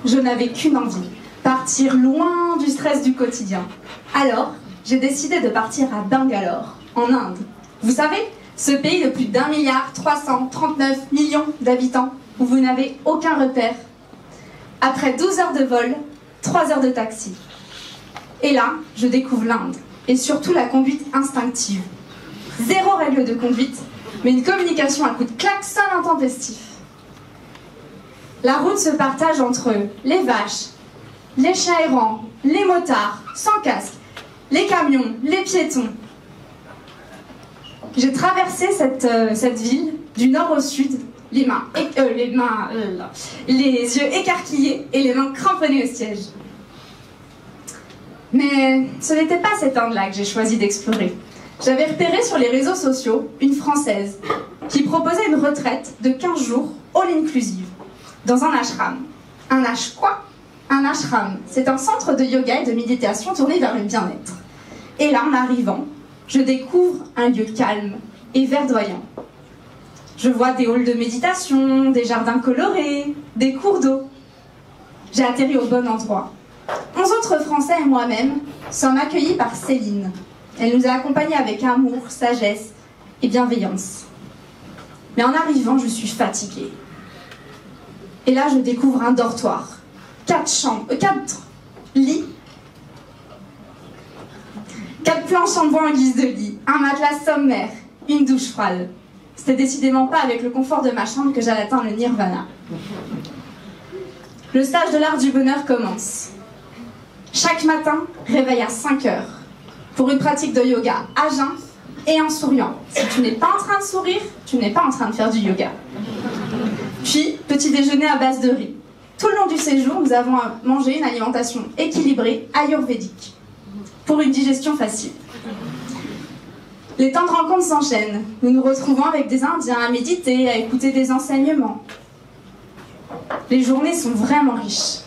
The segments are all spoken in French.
je n'avais qu'une envie, partir loin du stress du quotidien. Alors, j'ai décidé de partir à Bangalore, en Inde. Vous savez, ce pays de plus d'1,339 milliard d'habitants, où vous n'avez aucun repère. Après 12 heures de vol, 3 heures de taxi. Et là, je découvre l'Inde, et surtout la conduite instinctive. 0 règle de conduite, mais une communication à coups de klaxon intempestif. La route se partage entre les vaches, les chats errants, les motards, sans casque, les camions, les piétons. J'ai traversé cette ville du nord au sud, les yeux écarquillés et les mains cramponnées au siège. Mais ce n'était pas cette Inde-là que j'ai choisi d'explorer. J'avais repéré sur les réseaux sociaux une Française qui proposait une retraite de 15 jours all-inclusive dans un ashram. Un ashram, c'est un centre de yoga et de méditation tourné vers le bien-être. Et là, en arrivant, je découvre un lieu calme et verdoyant. Je vois des halls de méditation, des jardins colorés, des cours d'eau. J'ai atterri au bon endroit. 11 autres Français et moi-même sommes accueillis par Céline. Elle nous a accompagnés avec amour, sagesse et bienveillance. Mais en arrivant, je suis fatiguée. Et là, je découvre un dortoir. 4 lits. 4 planches en bois en guise de lit. Un matelas sommaire. Une douche froide. C'était décidément pas avec le confort de ma chambre que j'allais atteindre le nirvana. Le stage de l'art du bonheur commence. Chaque matin, réveil à 5 heures. Pour une pratique de yoga à jeun et en souriant. Si tu n'es pas en train de sourire, tu n'es pas en train de faire du yoga. Puis, petit déjeuner à base de riz. Tout le long du séjour, nous avons mangé une alimentation équilibrée ayurvédique pour une digestion facile. Les temps de rencontre s'enchaînent. Nous nous retrouvons avec des Indiens à méditer, à écouter des enseignements. Les journées sont vraiment riches.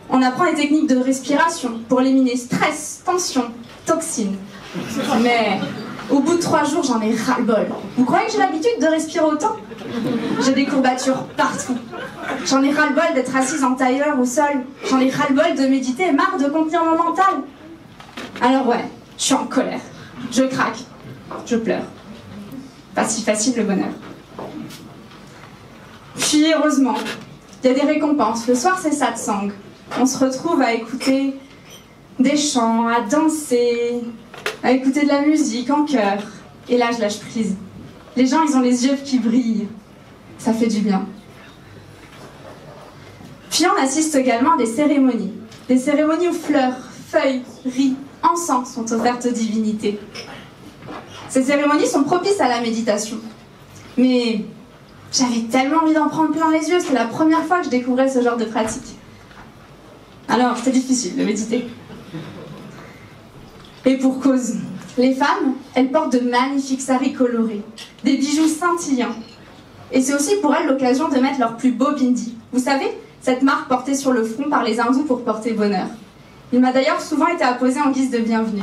On apprend les techniques de respiration pour éliminer stress, tension, toxines. Mais au bout de 3 jours, j'en ai ras-le-bol. Vous croyez que j'ai l'habitude de respirer autant? J'ai des courbatures partout. J'en ai ras-le-bol d'être assise en tailleur au sol. J'en ai ras-le-bol de méditer, marre de contenir mon mental. Alors ouais, je suis en colère. Je craque. Je pleure. Pas si facile le bonheur. Puis heureusement, il y a des récompenses. Le soir, c'est satsang. On se retrouve à écouter des chants, à danser, à écouter de la musique en chœur. Et là, je lâche prise. Les gens, ils ont les yeux qui brillent. Ça fait du bien. Puis on assiste également à des cérémonies. Des cérémonies où fleurs, feuilles, riz, encens sont offertes aux divinités. Ces cérémonies sont propices à la méditation. Mais j'avais tellement envie d'en prendre plein les yeux, c'est la première fois que je découvrais ce genre de pratique. Alors, c'était difficile de méditer. Et pour cause, les femmes, elles portent de magnifiques saris colorés, des bijoux scintillants. Et c'est aussi pour elles l'occasion de mettre leur plus beau bindi. Vous savez, cette marque portée sur le front par les hindous pour porter bonheur. Il m'a d'ailleurs souvent été apposé en guise de bienvenue.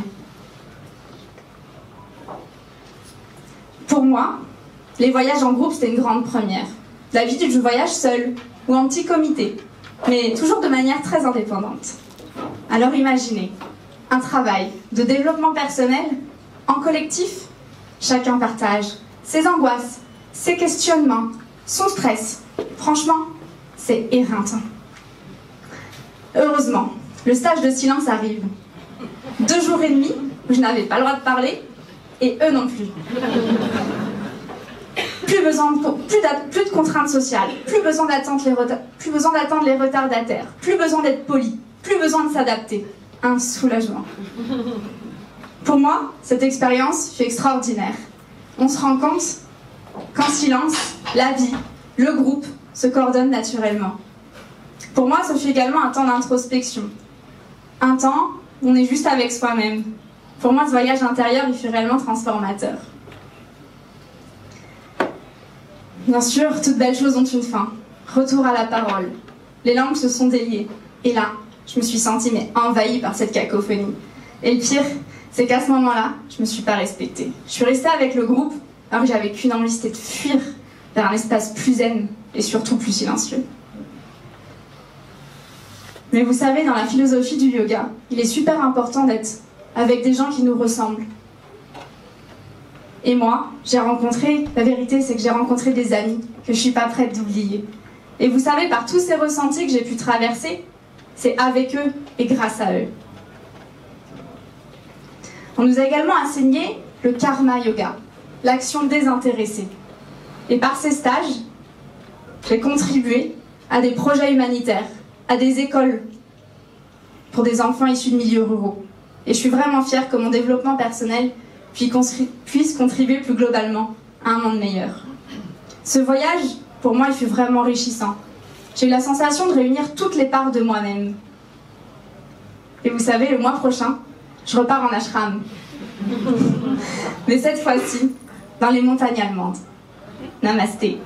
Pour moi, les voyages en groupe, c'était une grande première. D'habitude, je voyage seule ou en petit comité, mais toujours de manière très indépendante. Alors imaginez, un travail de développement personnel en collectif. Chacun partage ses angoisses, ses questionnements, son stress. Franchement, c'est éreintant. Heureusement, le stage de silence arrive. 2 jours et demi où je n'avais pas le droit de parler, et eux non plus. Plus de contraintes sociales, plus besoin d'attendre les retardataires, plus besoin d'être poli, plus besoin de s'adapter. Un soulagement. Pour moi, cette expérience fut extraordinaire. On se rend compte qu'en silence, la vie, le groupe se coordonnent naturellement. Pour moi, ce fut également un temps d'introspection. Un temps où on est juste avec soi-même. Pour moi, ce voyage intérieur, il fut réellement transformateur. Bien sûr, toutes belles choses ont une fin. Retour à la parole. Les langues se sont déliées. Et là, je me suis sentie envahie par cette cacophonie. Et le pire, c'est qu'à ce moment-là, je me suis pas respectée. Je suis restée avec le groupe, alors que j'avais qu'une envie, c'était de fuir vers un espace plus zen et surtout plus silencieux. Mais vous savez, dans la philosophie du yoga, il est super important d'être avec des gens qui nous ressemblent. Et moi, la vérité c'est que j'ai rencontré des amis que je suis pas prête d'oublier. Et vous savez, par tous ces ressentis que j'ai pu traverser, c'est avec eux et grâce à eux. On nous a également enseigné le karma yoga, l'action désintéressée. Et par ces stages, j'ai contribué à des projets humanitaires, à des écoles pour des enfants issus de milieux ruraux. Et je suis vraiment fière que mon développement personnel puisse contribuer plus globalement à un monde meilleur. Ce voyage, pour moi, il fut vraiment enrichissant. J'ai eu la sensation de réunir toutes les parts de moi-même. Et vous savez, le mois prochain, je repars en ashram. Mais cette fois-ci, dans les montagnes allemandes. Namasté.